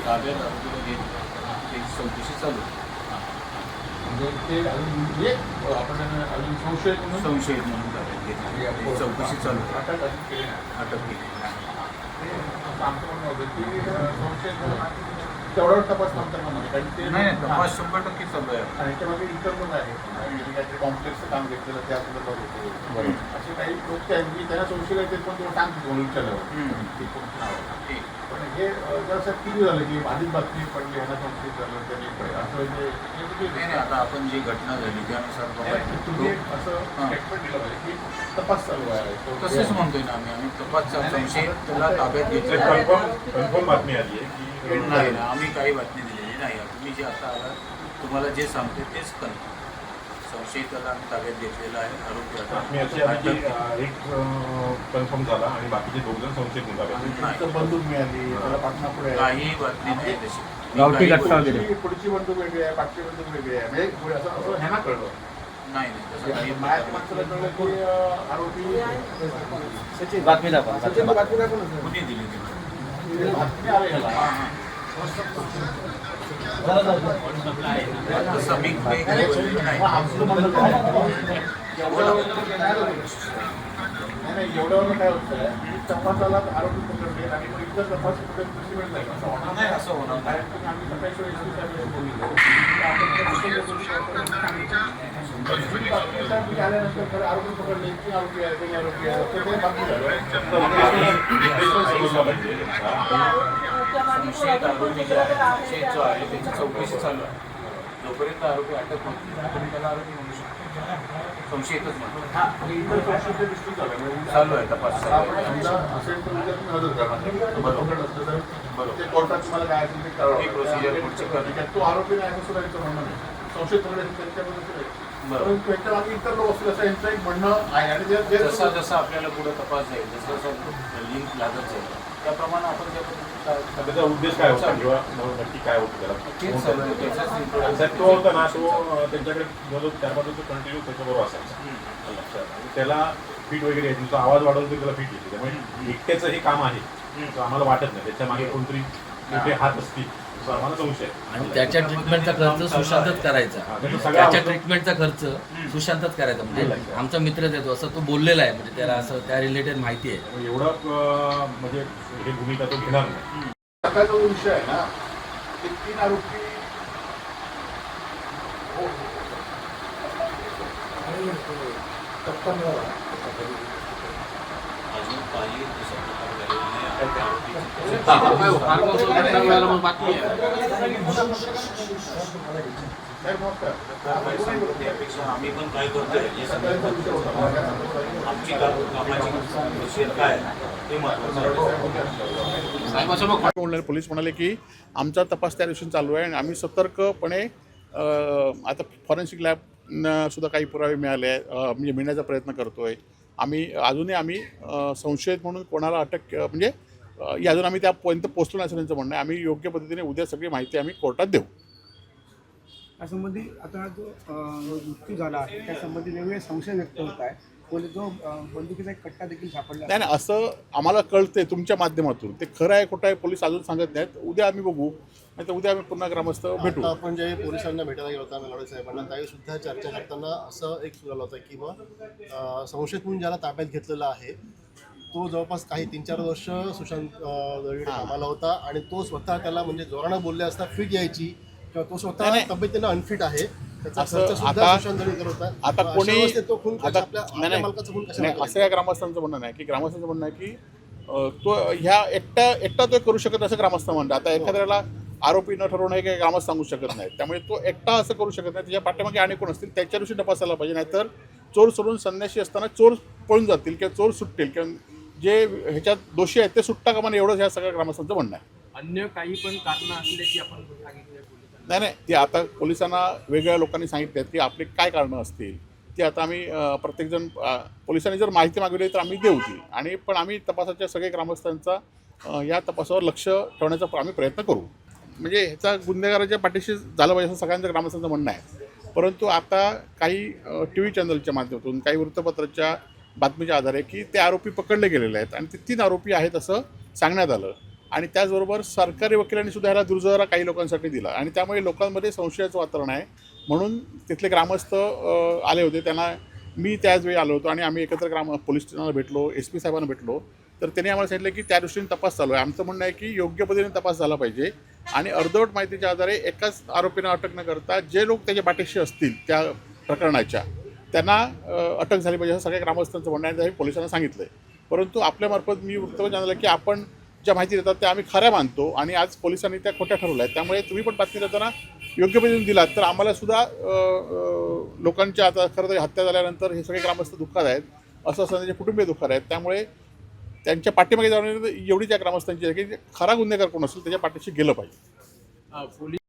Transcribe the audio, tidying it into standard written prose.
ताब्यात आरोपीला घेत ते चौकशी चालू आहे. म्हणजे ते अजून आपण अजून संशयित म्हणून ताब्यात घेतली चौकशी चालू आहे. अटक अजून केली नाही. अटक केली ते आमचं म्हणणं होतं की संशयित तेवढा तपास नंतर म्हणून कारण ते नाही तपास 100% चालू आहे. आणि त्यामध्ये इतर लोक आहेत काहीतरी कॉम्प्लेक्सचं काम घेतलेलं त्या संदर्भात होतं. असे काही लोक आहेत की त्यांना संशय आहे ते पण तेव्हा सांगतो विचारल्यावर ते कोणतं नाव आहे. पण हे जसं किती झालं की आधीच बातमी पडली ह्याला संशयित झालं त्यांनी असं नाही आता आपण जी घटना झाली त्यानुसार तुम्ही असं स्टेटमेंट दिलं पाहिजे की तपास चालू आहे. तसेच म्हणतोय ना आम्ही तपास संशयित त्याला ताब्यात घेतलं. कन्फर्म बातमी आली आहे की नाही ना आम्ही काही बातमी दिलेली नाही. तुम्ही जे आता आला तुम्हाला जे सांगते तेच कन्फर्म. संशयिताला आम्ही ताब्यात घेतलेला आहे. आरोपी बातमी अशी आहे की एक कन्फर्म झाला आणि बाकीचे 2 जण संशयित निघाले. बंदूक मिळाली त्याला पाठणापुढे काही बातमी नाही तशी. गावठी घटना वगैरे पुढची बंदूक वेगळी आहे पाठची बंदूक वेगळी आहे म्हणजे असं ह्यांना कळलं नाही तसं काही बाहेर माणसाला कळलं की आरोपी बातमी दाखवा. कुणी दिली ती बातमी आली ह्याला तसं मी काही नाही. नाही एवढ्यावर काय होतं की तपासाला आरोपी पकडले आणि मग इतर तपास कुठे दुसरी वेळ जाईल असं होणार नाही असं होणार नाही. कारण आम्ही सकाळी आल्यानंतर खरं आरोपी पकडले की आरोपी आहे कोणी आरोपी आहे तर ते बातमी झालं. संशयित आरोपी जे आहे संशयित जो आहे त्याची चौकशी चालू आहे. जोपर्यंत आरोपी अटक होत नाही तोपर्यंत त्याला आरोपी म्हणू शकतो. संशयितच म्हणतो आणि इतर संशय दृष्टी झालं चालू आहे तपास चालू आहे. समजा असेल तर उद्या तुम्ही हजर करणार पकड असतं तर ते कोर्टात तुम्हाला काय असेल ते ही करावं प्रोसिजर पुढची करणे. तो आरोपी नाही असं सुद्धा यांचं म्हणणं नाही संशय पकडले त्यांच्याबद्दल परंतु याच्या मागे इतर लोक असतील असं यांचं एक म्हणणं आहे आणि जसा जसा आपल्याला पुढे तपास जाईल जसं जसं लिंक लागत जाईल त्याप्रमाणे आपण त्या त्याचा उद्देश काय होता किंवा नक्की काय होतं त्याला तो होता ना तो त्यांच्याकडे जवळ 4-5 वर्ष कंटिन्यू त्याच्याबरोबर असायचा. त्याला फिट वगैरे यायची तो आवाज वाढवून त्याला फिट येते त्यामुळे एकट्याचं हे काम आहे आम्हाला वाटत नाही त्याच्या मागे कोणतरी मोठे हात असतील आम्हाला संशय आहे. आणि त्याच्या ट्रीटमेंटचा खर्च सुशांतच करायचा. त्याच्या ट्रीटमेंटचा खर्च सुशांतच करायचा म्हणजे आमचा मित्र देतो असं तो बोललेला आहे म्हणजे त्याला असं त्या रिलेटेड माहिती आहे. एवढं म्हणजे हे भूमिका तो घेणार नाही. आता जो विषय आहे ना ते 3 आरोपी अजून काही आम्ही पण काय करतोय आमची कामाची प्रोसिजर काय ते महत्त्वाचं. पोलीस म्हणाले की आमचा तपास त्या दिवशी चालू आहे आणि आम्ही सतर्कपणे आता फॉरेन्सिक लॅब सुद्धा काही पुरावे मिळाले आहे म्हणजे मिळण्याचा प्रयत्न करतोय आम्ही अजूनही संशयित म्हणून कोणाला अटक म्हणजे अजून आम्ही त्यापर्यंत पोहोचलो नाही असं त्यांचं म्हणणं आहे. आम्ही योग्य पद्धतीने उद्या सगळी माहिती आम्ही कोर्टात देऊ. यासंबंधी आता जो मृत्यू झाला आहे त्यासंबंधी वेगवेगळे संशय व्यक्त होत आहे. जो बंदुकीचा एक कट्टा देखील सापडला नाही नाही असं आम्हाला कळतंय तुमच्या माध्यमातून ते खरं आहे खोटं आहे पोलीस अजून सांगत नाहीत. उद्या आम्ही बघू नाही तर उद्या आम्ही पुन्हा ग्रामस्थ भेटू. आपण जे पोलिसांना भेटायला गेलो होता मेलावडे साहेबांना त्यावेळी सुद्धा चर्चा करताना असं एक सुरू होतं की बा संशयित म्हणून ज्याला ताब्यात घेतलेला आहे तो जवळपास काही 3-4 वर्ष सुशांत दळवीकडे कामाला होता आणि तो स्वतः त्याला म्हणजे जोरानं बोलले असता फिट यायची किंवा तो स्वतः तब्येतीनं अनफिट आहे. असं आता कोणी असं या ग्रामस्थांचं म्हणणं नाही की ग्रामस्थांचं म्हणणं आहे की तो ह्या एकटा तो करू शकत असं ग्रामस्थ म्हणतात. आता एखाद्याला आरोपी न ठरवणं हे काही ग्रामस्थ सांगू शकत नाही त्यामुळे तो एकटा असं करू शकत नाही. त्याच्या पाठीमागे आणि कोण असतील त्याच्या दिवशी तपासायला पाहिजे नाहीतर चोर सोडून संन्याशी असताना चोर पळून जातील किंवा चोर सुटतील किंवा जे ह्याच्यात दोषी आहेत ते सुट्टा कामाने एवढंच ह्या सगळ्या ग्रामस्थांचं म्हणणं आहे. अन्य काही पण कारणं असल्याची आपण सांगितलं नाही ते आता पोलिसांना वेगवेगळ्या लोकांनी सांगितले आहेत की आपली काय कारणं असतील ती आता आम्ही प्रत्येकजण पोलिसांनी जर माहिती मागवली तर आम्ही देऊ ती आणि पण आम्ही तपासाच्या सगळ्या ग्रामस्थांचा या तपासावर लक्ष ठेवण्याचा आम्ही प्रयत्न करू. म्हणजे ह्याचा गुन्हेगाराच्या पाठीशी झालं पाहिजे असं सगळ्यांचं ग्रामस्थांचं म्हणणं आहे. परंतु आता काही TV चॅनलच्या माध्यमातून काही वृत्तपत्राच्या बातमीच्या आधारे की ते आरोपी पकडले गेलेले आहेत आणि ते 3 आरोपी आहेत असं सांगण्यात आलं आणि त्याचबरोबर सरकारी वकिलांनी सुद्धा ह्याला दुर्जारा काही लोकांसाठी दिला आणि त्यामुळे लोकांमध्ये संशयाचं वातावरण आहे. म्हणून तिथले ग्रामस्थ आले होते, त्यांना मी त्याच वेळी आलो होतो आणि आम्ही एकत्र पोलीस स्टेशनला भेटलो, SP साहेबांना भेटलो. तर त्यांनी आम्हाला सांगितलं की त्या दृष्टीने तपास चालू आहे. आमचं म्हणणं आहे की योग्य पद्धतीने तपास झाला पाहिजे आणि अर्धवट माहितीच्या आधारे एकाच आरोपींना अटक न करता जे लोक त्याच्या पाठीशी असतील त्या प्रकरणाच्या त्यांना अटक झाली पाहिजे असं सगळ्या ग्रामस्थांचं म्हणणं आहे. हे पोलिसांना सांगितलं आहे. परंतु आपल्यामार्फत मी वृत्त जाणलं की आपण ज्या माहिती देतात त्या आम्ही खऱ्या मानतो आणि आज पोलिसांनी त्या खोट्या ठरवल्या आहेत. त्यामुळे तुम्ही पण बातमी देताना योग्य पद्धतीने दिलात तर आम्हाला सुद्धा लोकांच्या आता खरं तर हत्या झाल्यानंतर हे सगळे ग्रामस्थ दुःखात आहेत, असं असं त्यांचे कुटुंबीय दुःखात आहेत. त्यामुळे त्यांच्या पाठीमागे जाऊन एवढी त्या ग्रामस्थांची आहे की खरा गुन्हेगार कोण असेल त्याच्या पाठीशी गेलं पाहिजे. पोलीस